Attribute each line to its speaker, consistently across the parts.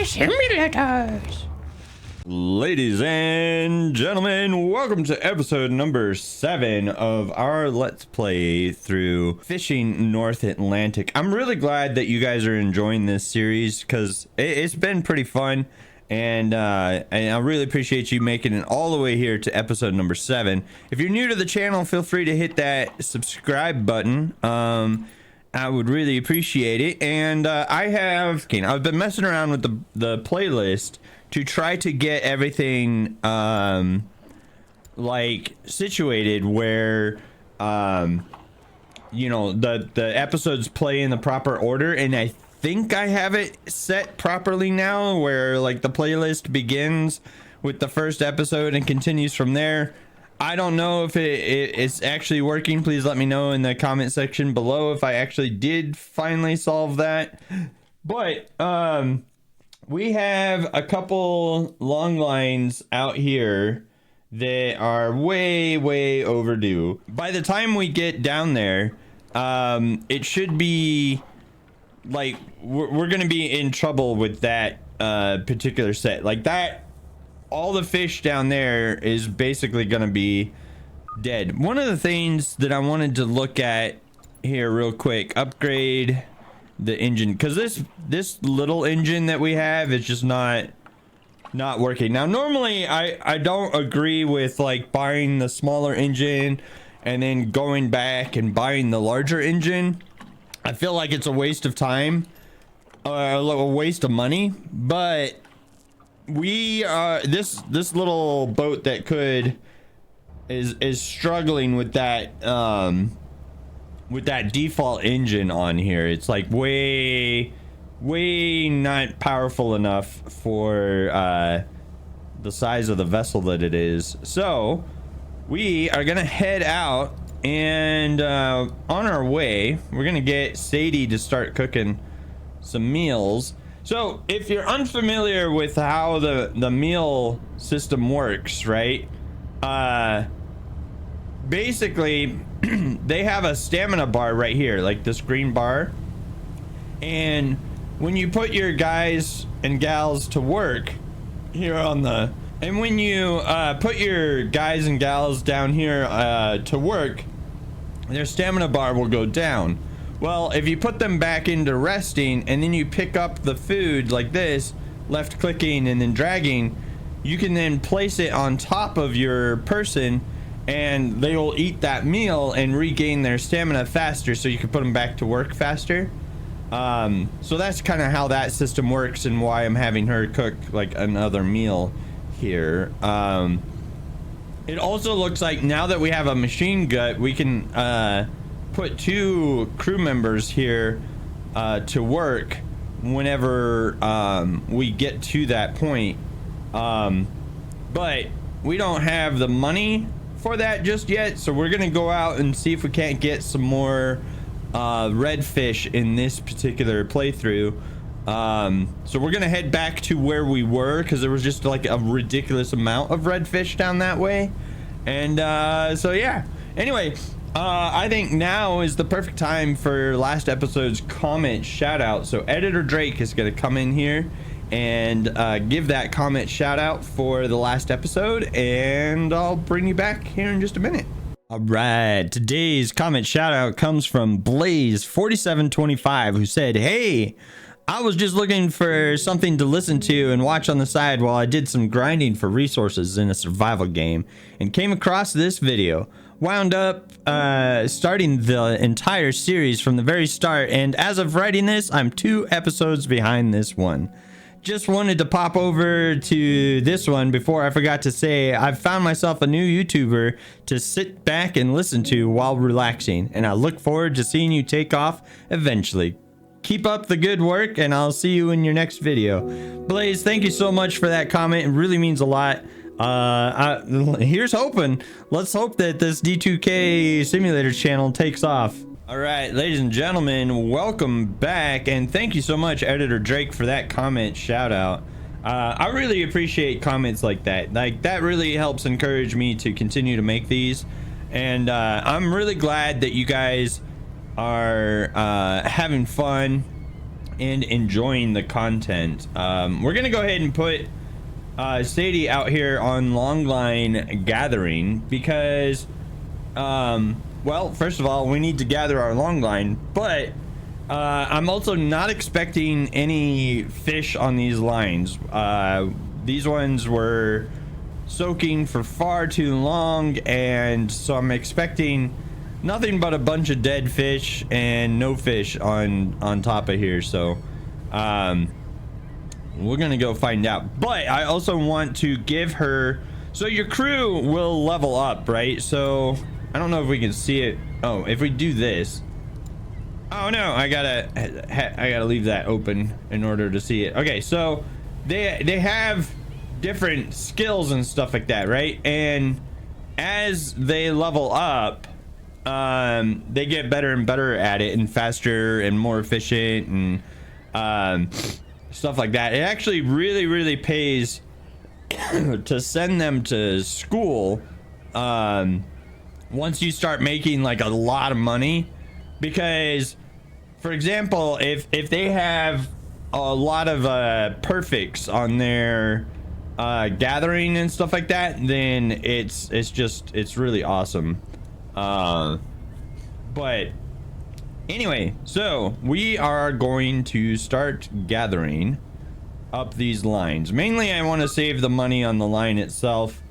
Speaker 1: simulators. Ladies and gentlemen, welcome to episode number 7 of our Let's Play through Fishing North Atlantic. I'm really glad that you guys are enjoying this series because it's been pretty fun, and I really appreciate you making it all the way here to episode number 7. If you're new to the channel, feel free to hit that subscribe button. I would really appreciate it. And I've been messing around with the playlist to try to get everything like situated where you know, the episodes play in the proper order, and I think I have it set properly now where like the playlist begins with the first episode and continues from there. I don't know if it's actually working. Please let me know in the comment section below if I actually did finally solve that. But we have a couple long lines out here that are way overdue. By the time we get down there, it should be like we're gonna be in trouble with that particular set. Like that, all the fish down there is basically gonna be dead. One of the things that I wanted to look at here real quick, upgrade the engine, because this little engine that we have is just not working. Now normally I don't agree with like buying the smaller engine and then going back and buying the larger engine. I feel like it's a waste of time, a waste of money. But we this little boat that is struggling with that default engine on here. It's like way not powerful enough for the size of the vessel that it is. So we are gonna head out, and on our way we're gonna get Sadie to start cooking some meals. So if you're unfamiliar with how the meal system works, right, basically they have a stamina bar right here, like this green bar, and when you put your guys and gals to work here on the, and when you put your guys and gals down here to work, their stamina bar will go down. Well, if you put them back into resting and then you pick up the food like this, left clicking and then dragging, you can then place it on top of your person and they will eat that meal and regain their stamina faster, so you can put them back to work faster. So that's kind of how that system works and why I'm having her cook like another meal here. It also looks like now that we have a machine gut, we can put 2 crew members here to work whenever we get to that point. But we don't have the money for that just yet, so we're gonna go out and see if we can't get some more redfish in this particular playthrough. So we're gonna head back to where we were because there was just like a ridiculous amount of redfish down that way. And so yeah, anyway, I think now is the perfect time for last episode's comment shout out. So Editor Drake is gonna come in here and give that comment shout out for the last episode, and I'll bring you back here in just a minute. All right, today's comment shout out comes from Blaze4725, who said, "Hey, I was just looking for something to listen to and watch on the side while I did some grinding for resources in a survival game and came across this video. Wound up starting the entire series from the very start, and as of writing this, I'm 2 episodes behind this one. Just wanted to pop over to this one before I forgot to say I've found myself a new YouTuber to sit back and listen to while relaxing, and I look forward to seeing you take off eventually. Keep up the good work, and I'll see you in your next video." Blaze, thank you so much for that comment. It really means a lot. Here's hoping. Let's hope that this D2K simulator channel takes off. All right, ladies and gentlemen, welcome back, and thank you so much, Editor Drake, for that comment shout out. I really appreciate comments like that. Like, that really helps encourage me to continue to make these, and I'm really glad that you guys are having fun and enjoying the content. We're gonna go ahead and put Sadie out here on longline gathering because well, first of all, we need to gather our longline, but I'm also not expecting any fish on these lines. These ones were soaking for far too long, and so I'm expecting nothing but a bunch of dead fish and no fish on top of here. So we're gonna go find out, but I also want to give her, so your crew will level up, right? So I don't know if we can see it. Oh, if we do this, oh no, I gotta leave that open in order to see it. Okay, so they have different skills and stuff like that, right? And as they level up, they get better and better at it, and faster and more efficient, and stuff like that. It actually really pays to send them to school once you start making like a lot of money, because for example, if they have a lot of perfects on their gathering and stuff like that, then it's really awesome. But anyway, so we are going to start gathering up these lines. Mainly I want to save the money on the line itself,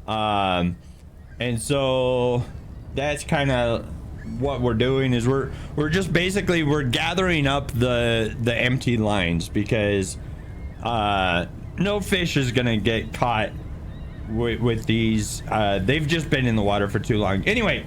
Speaker 1: and so that's kind of what we're doing, is we're just basically we're gathering up the empty lines, because no fish is gonna get caught with these. They've just been in the water for too long. Anyway,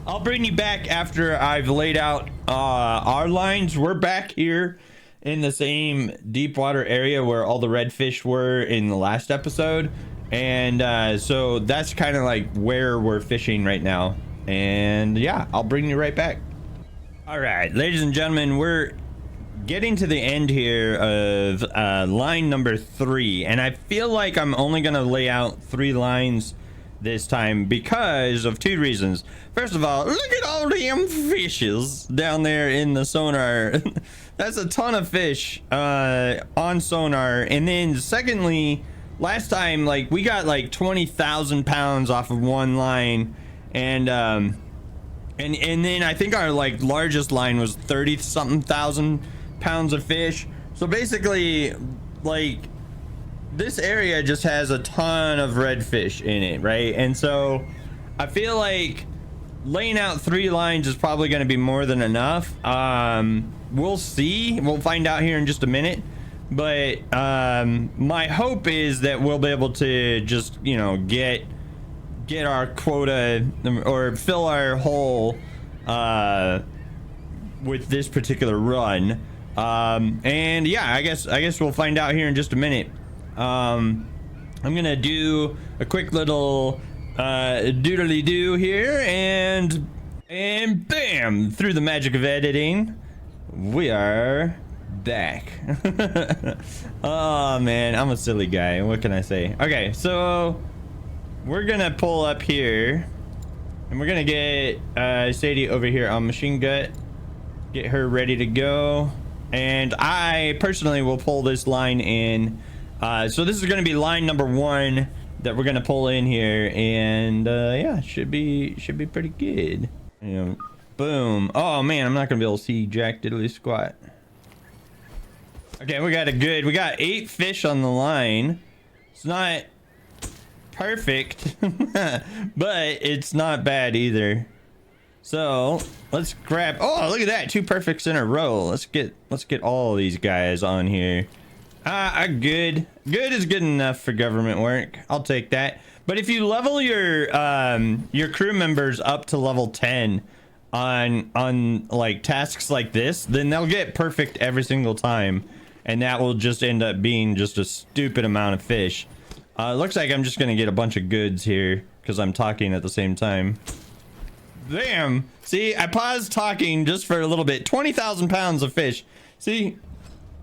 Speaker 1: I'll bring you back after I've laid out our lines. We're back here in the same deep water area where all the redfish were in the last episode, and so that's kind of like where we're fishing right now. And yeah, I'll bring you right back. All right, ladies and gentlemen, we're getting to the end here of line number 3, and I feel like I'm only gonna lay out 3 lines this time because of 2 reasons. First of all, look at all them fishes down there in the sonar. That's a ton of fish on sonar. And then secondly, last time, like, we got like 20,000 pounds off of one line, and then I think our like largest line was 30 something thousand pounds of fish. So basically, like, this area just has a ton of redfish in it, right? And so I feel like laying out 3 lines is probably going to be more than enough. We'll see, we'll find out here in just a minute, but my hope is that we'll be able to just, you know, get our quota or fill our hole with this particular run. And yeah, I guess we'll find out here in just a minute. I'm gonna do a quick little doodly doo here, and bam, through the magic of editing, we are back. Oh man, I'm a silly guy, what can I say? Okay, so we're gonna pull up here, and we're gonna get Sadie over here on machine gut, get her ready to go, and I personally will pull this line in. So this is gonna be line number 1 that we're gonna pull in here, and yeah, should be pretty good. You know, boom. Oh man, I'm not gonna be able to see jack diddly squat. Okay, we got 8 fish on the line. It's not perfect, but it's not bad either. So let's grab, oh look at that, 2 perfects in a row. Let's get all these guys on here. Good is good enough for government work. I'll take that. But if you level your crew members up to level 10 on like tasks like this, then they'll get perfect every single time, and that will just end up being just a stupid amount of fish. Looks like I'm just gonna get a bunch of goods here because I'm talking at the same time. Damn, see, I paused talking just for a little bit. 20,000 pounds of fish. See,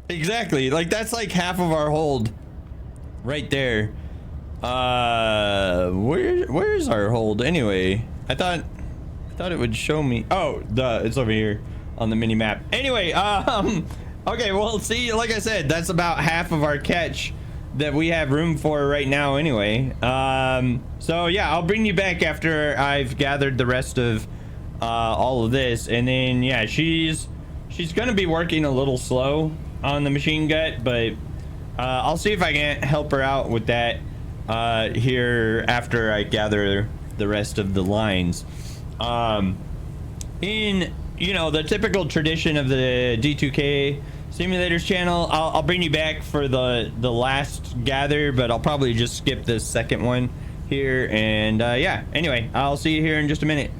Speaker 1: exactly, like that's like half of our hold right there. Where's our hold anyway? I thought it would show me. Oh, duh, it's over here on the mini map. Anyway, okay, well, see, like I said, that's about half of our catch that we have room for right now anyway. So yeah, I'll bring you back after I've gathered the rest of all of this, and then yeah, she's gonna be working a little slow on the machine gut, but I'll see if I can help her out with that here after I gather the rest of the lines. In, you know, the typical tradition of the D2K Simulators channel, I'll bring you back for the last gather, but I'll probably just skip the second one here. And yeah, anyway, I'll see you here in just a minute.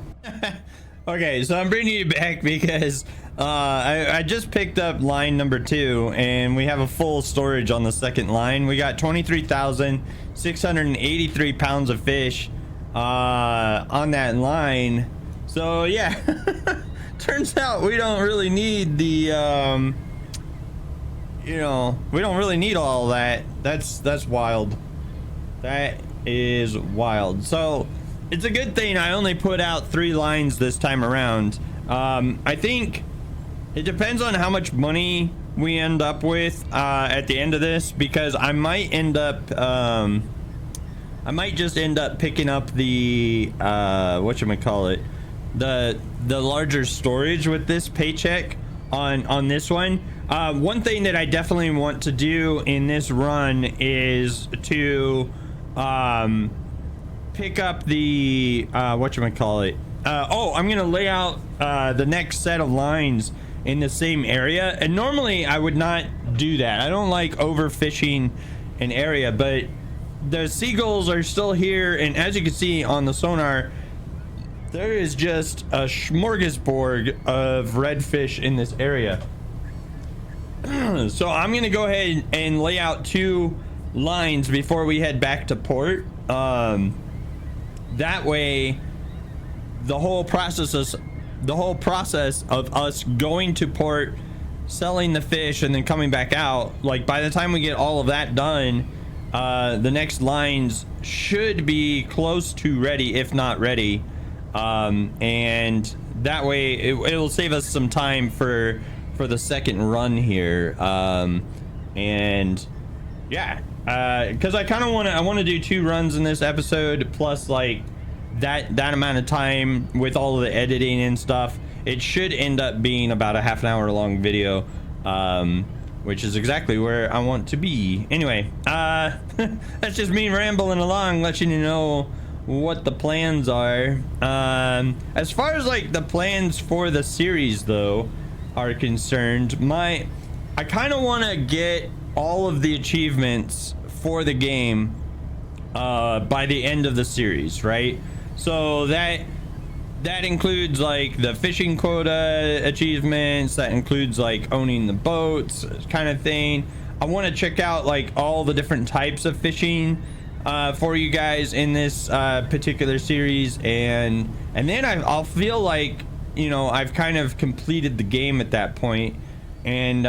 Speaker 1: Okay, so I'm bringing you back because I just picked up line number 2, and we have a full storage on the second line. We got 23,683 pounds of fish on that line. So yeah, turns out we don't really need the you know, we don't really need all that. That's wild. That is wild. So it's a good thing I only put out 3 lines this time around. I think it depends on how much money we end up with at the end of this, because I might end up I might just end up picking up the whatchamacallit, the larger storage with this paycheck on this one. One thing that I definitely want to do in this run is to pick up the whatchamacallit. Oh, I'm gonna lay out the next set of lines in the same area, and normally I would not do that. I don't like overfishing an area, but the seagulls are still here, and as you can see on the sonar, there is just a smorgasbord of redfish in this area. So I'm gonna go ahead and lay out 2 lines before we head back to port. That way the whole process of us going to port, selling the fish, and then coming back out, like by the time we get all of that done, the next lines should be close to ready, if not ready. And that way it will save us some time for the second run here. And yeah, because I kind of want to do 2 runs in this episode, plus like that amount of time with all of the editing and stuff. It should end up being about a half an hour long video, which is exactly where I want to be. Anyway, that's just me rambling along, letting you know what the plans are. As far as like the plans for the series though are concerned, I kind of want to get all of the achievements for the game by the end of the series, right? So that includes like the fishing quota achievements, that includes like owning the boats kind of thing. I want to check out like all the different types of fishing for you guys in this particular series, and then I'll feel like, you know, I've kind of completed the game at that point, and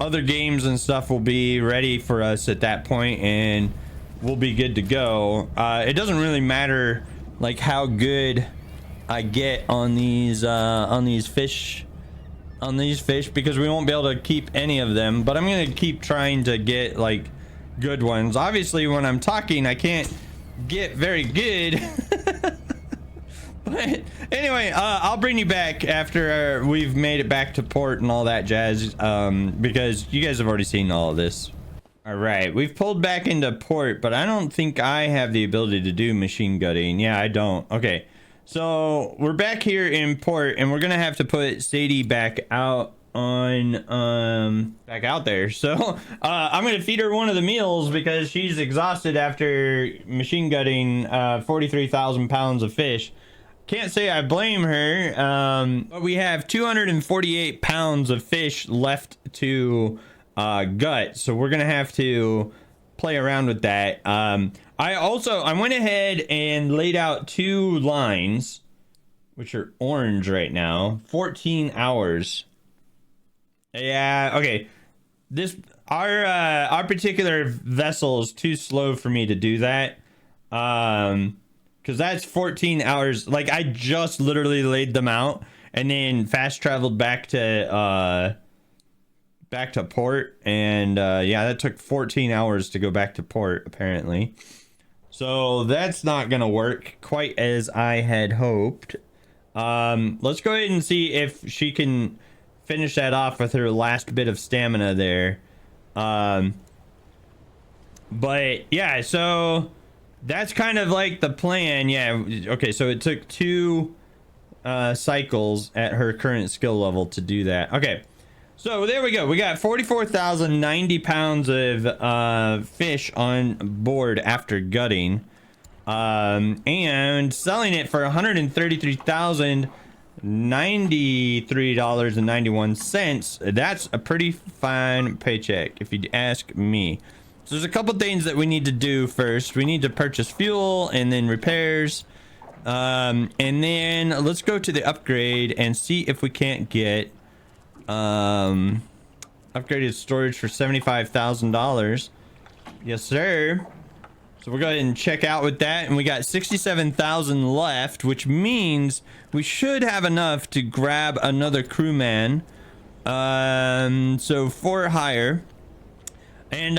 Speaker 1: other games and stuff will be ready for us at that point, and we'll be good to go. It doesn't really matter like how good I get on these fish, because we won't be able to keep any of them, but I'm gonna keep trying to get like good ones. Obviously when I'm talking I can't get very good. But anyway, I'll bring you back after we've made it back to port and all that jazz, because you guys have already seen all of this. All right, we've pulled back into port, but I don't think I have the ability to do machine gutting. Yeah, I don't. Okay, so we're back here in port, and we're gonna have to put Sadie back out on back out there. So I'm gonna feed her one of the meals because she's exhausted after machine gutting 43,000 pounds of fish. Can't say I blame her, but we have 248 pounds of fish left to gut, so we're gonna have to play around with that. I went ahead and laid out 2 lines, which are orange right now. 14 hours. Yeah, okay. Our particular vessel is too slow for me to do that. Because that's 14 hours. Like, I just literally laid them out, and then fast traveled back to port, and yeah, that took 14 hours to go back to port apparently. So that's not gonna work quite as I had hoped. Let's go ahead and see if she can finish that off with her last bit of stamina there. But yeah, so that's kind of like the plan. Yeah, okay, so it took 2 cycles at her current skill level to do that. Okay, so there we go. We got 44,090 pounds of fish on board after gutting, and selling it for $133,093.91. That's a pretty fine paycheck if you ask me. So there's a couple things that we need to do first. We need to purchase fuel and then repairs, and then let's go to the upgrade and see if we can't get upgraded storage for $75,000. Yes sir. So we'll go ahead and check out with that, and we got 67,000 left, which means we should have enough to grab another crewman, so for hire. And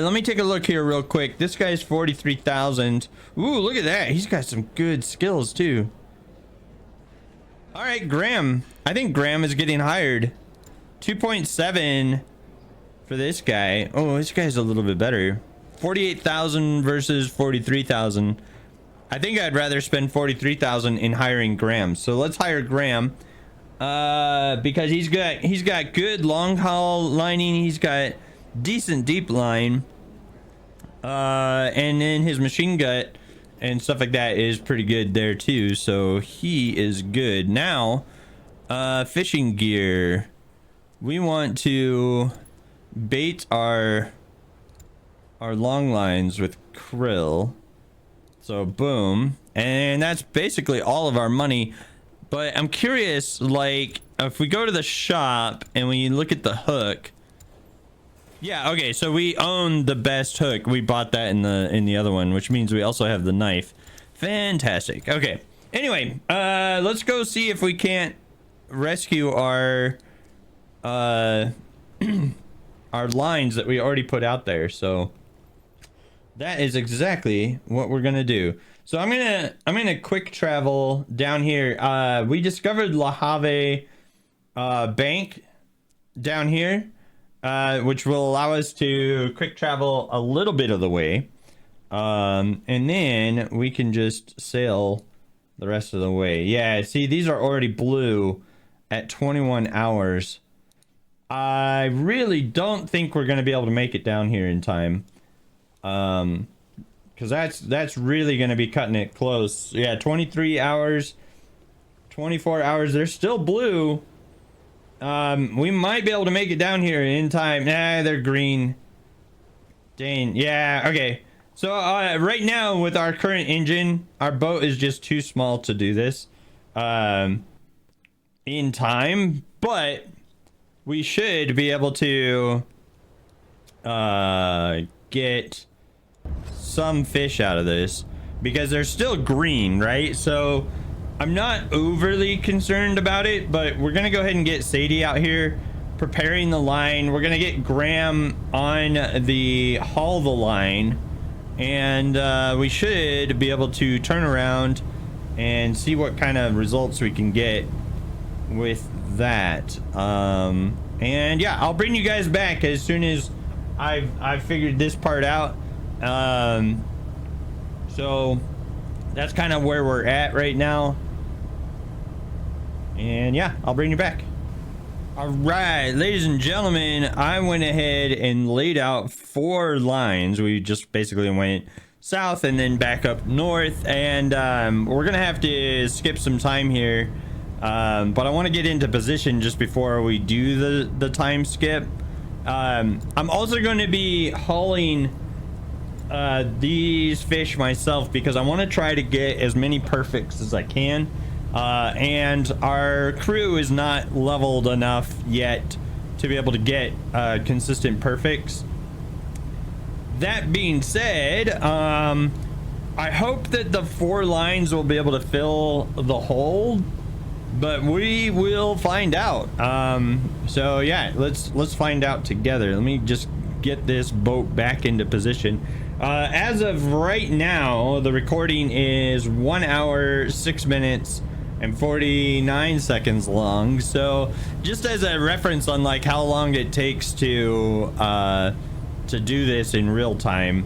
Speaker 1: let me take a look here real quick. This guy's 43,000. Ooh, look at that. He's got some good skills too. All right, Graham. I think Graham is getting hired. 2.7 for this guy. Oh, this guy's a little bit better. 48,000 versus 43,000. I think I'd rather spend 43,000 in hiring Graham. So let's hire Graham, because he's got good long haul lining. He's got decent deep line, and then his machine gut and stuff like that is pretty good there too. So he is good. Now, fishing gear. We want to bait our long lines with krill. So boom, and that's basically all of our money. But I'm curious, like, if we go to the shop and we look at the hook. Yeah, okay, so we own the best hook. We bought that in the other one, which means we also have the knife. Fantastic. Okay, anyway, let's go see if we can't rescue our our lines that we already put out there. So that is exactly what we're gonna do. So I'm gonna quick travel down here. We discovered La Have bank down here, which will allow us to quick travel a little bit of the way, and then we can just sail the rest of the way. Yeah, see, these are already blue at 21 hours. I really don't think we're gonna be able to make it down here in time, because that's really gonna be cutting it close. Yeah, 23 hours, 24 hours. They're still blue. We might be able to make it down here in time. Nah, they're green. Dang. Yeah, okay. So right now with our current engine, our boat is just too small to do this in time, but we should be able to get some fish out of this, because they're still green, right? So I'm not overly concerned about it, but we're gonna go ahead and get Sadie out here preparing the line. We're gonna get Graham on the haul the line, and we should be able to turn around and see what kind of results we can get with that. And yeah, I'll bring you guys back as soon as I've figured this part out. So that's kind of where we're at right now, and yeah, I'll bring you back. All right, ladies and gentlemen, I went ahead and laid out 4 lines. We just basically went south and then back up north, and we're gonna have to skip some time here, but I want to get into position just before we do the time skip. I'm also going to be hauling these fish myself, because I want to try to get as many perfects as I can, and our crew is not leveled enough yet to be able to get consistent perfects. That being said, I hope that the 4 lines will be able to fill the hole, but we will find out. So yeah, let's find out together. Let me just get this boat back into position. As of right now, the recording is 1 hour 6 minutes and 49 seconds long. So just as a reference on like how long it takes to do this in real time,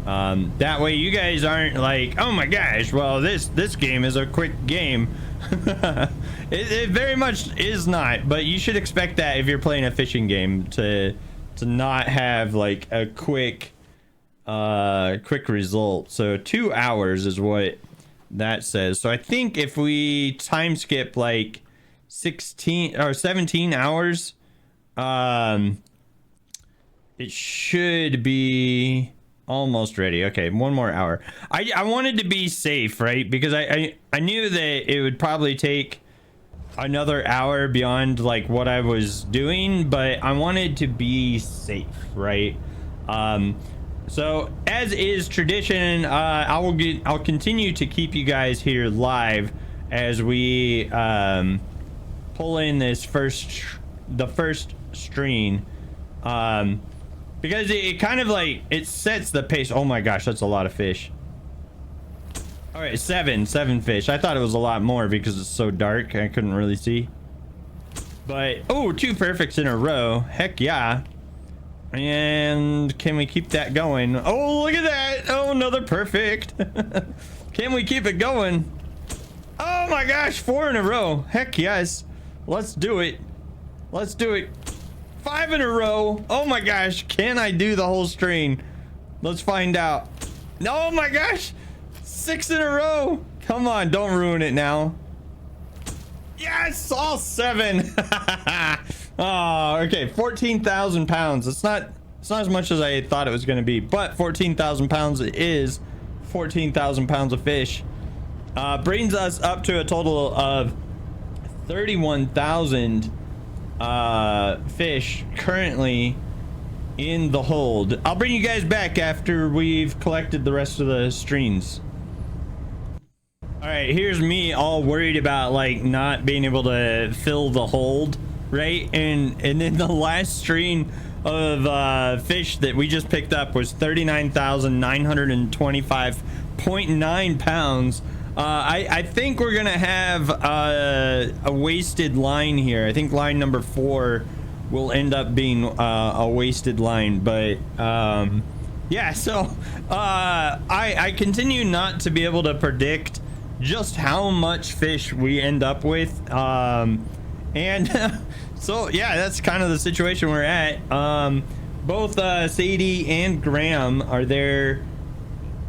Speaker 1: that way you guys aren't like, oh my gosh, well this game is a quick game. It very much is not, but you should expect that if you're playing a fishing game to not have like a quick result. So 2 hours is what that says. So I think if we time skip like 16 or 17 hours, it should be almost ready. Okay, 1 more hour. I wanted to be safe, right? Because I knew that it would probably take another hour beyond like what I was doing, but I wanted to be safe, right? So as is tradition, I'll continue to keep you guys here live as we pull in this the first stream, because it kind of like it sets the pace. Oh my gosh, that's a lot of fish. All right, seven fish. I thought it was a lot more because it's so dark I couldn't really see, but oh, 2 perfects in a row. Heck yeah. And can we keep that going? Oh, look at that. Oh, another perfect. Can we keep it going? Oh my gosh, 4 in a row. Heck yes. Let's do it. Let's do it. 5 in a row. Oh my gosh, can I do the whole string? Let's find out. Oh my gosh, 6 in a row. Come on, don't ruin it now. Yes, all 7. Oh, okay, 14,000 pounds. It's not as much as I thought it was going to be, but 14,000 pounds is 14,000 pounds of fish. Brings us up to a total of 31,000 fish currently in the hold. I'll bring you guys back after we've collected the rest of the streams. All right, here's me all worried about like not being able to fill the hold, right? And then the last stream of fish that we just picked up was 39,925.9 pounds. I think we're gonna have a wasted line here. I think line number 4 will end up being a wasted line, but yeah, so I continue not to be able to predict just how much fish we end up with, and so yeah, that's kind of the situation we're at. Both Sadie and Graham are there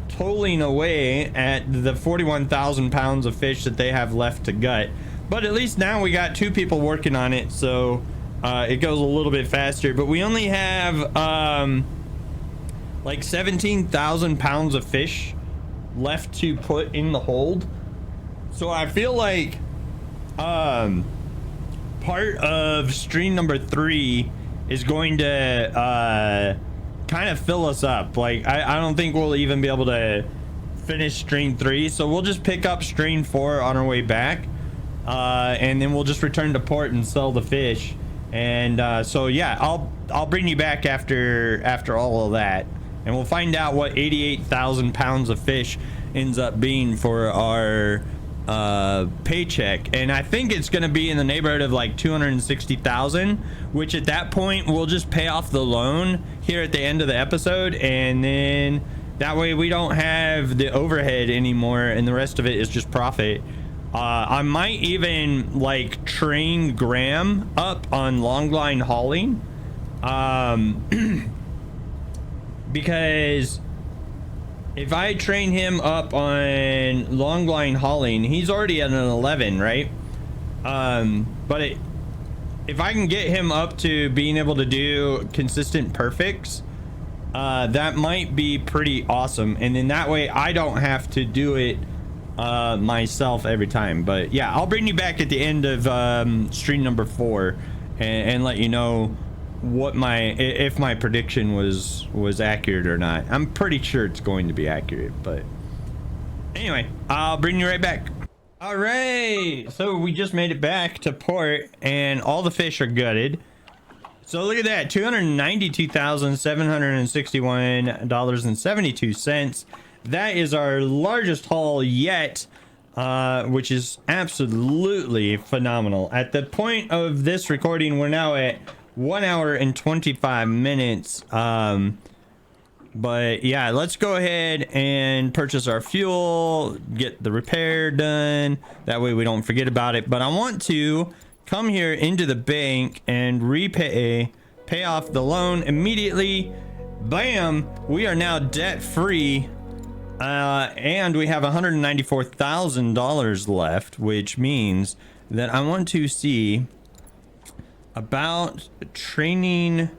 Speaker 1: totaling away at the 41,000 pounds of fish that they have left to gut, but at least now we got 2 people working on it, so it goes a little bit faster. But we only have like 17,000 pounds of fish left to put in the hold. So I feel like part of stream number 3 is going to kind of fill us up. Like I don't think we'll even be able to finish stream 3, so we'll just pick up stream 4 on our way back, and then we'll just return to port and sell the fish. And so yeah, I'll bring you back after all of that, and we'll find out what 88,000 pounds of fish ends up being for our paycheck. And I think it's going to be in the neighborhood of like 260,000, which at that point we'll just pay off the loan here at the end of the episode, and then that way we don't have the overhead anymore and the rest of it is just profit. I might even like train Graham up on long line hauling, because if I train him up on long line hauling, he's already at an 11, right? But if I can get him up to being able to do consistent perfects, that might be pretty awesome. And then that way I don't have to do it myself every time. But yeah, I'll bring you back at the end of stream number 4 and let you know what if my prediction was accurate or not. I'm pretty sure it's going to be accurate, but anyway, I'll bring you right back. All right, so we just made it back to port and all the fish are gutted. So look at that, $292,761.72. That is our largest haul yet, which is absolutely phenomenal. At the point of this recording, we're now at 1 hour and 25 minutes. But yeah, let's go ahead and purchase our fuel, get the repair done. That way we don't forget about it. But I want to come here into the bank and pay off the loan immediately. Bam, we are now debt free. And we have $194,000 left, which means that I want to see about training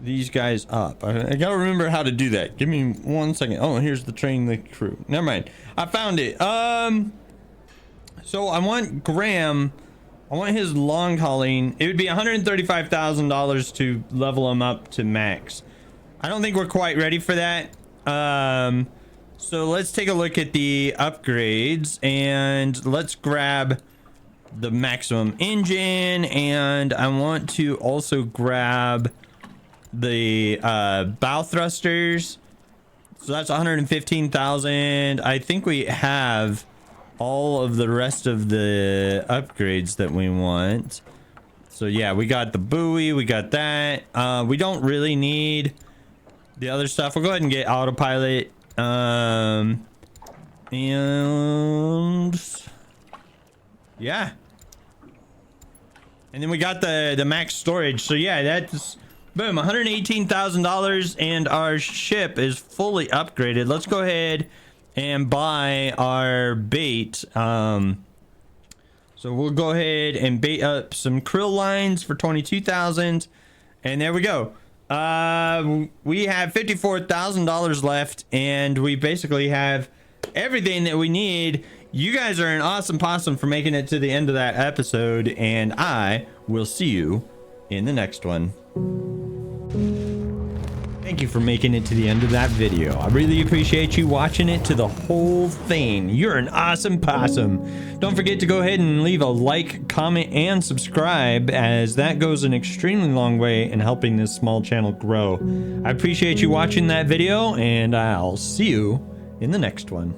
Speaker 1: these guys up. I gotta remember how to do that. Give me 1 second. Oh, here's the train the crew. Never mind. I found it. So I want Graham. I want his long hauling. It would be $135,000 to level him up to max. I don't think we're quite ready for that. So let's take a look at the upgrades and let's grab the maximum engine, and I want to also grab the bow thrusters. So that's 115,000. I think we have all of the rest of the upgrades that we want. So yeah, we got the buoy, we got that. We don't really need the other stuff. We'll go ahead and get autopilot. And yeah, and then we got the max storage. So yeah, that's boom, $118,000 and our ship is fully upgraded. Let's go ahead and buy our bait. So we'll go ahead and bait up some krill lines for 22,000, and there we go. We have $54,000 left, and we basically have everything that we need. You guys are an awesome possum for making it to the end of that episode, and I will see you in the next one. Thank you for making it to the end of that video. I really appreciate you watching it to the whole thing. You're an awesome possum. Don't forget to go ahead and leave a like, comment, and subscribe, as that goes an extremely long way in helping this small channel grow. I appreciate you watching that video, and I'll see you in the next one.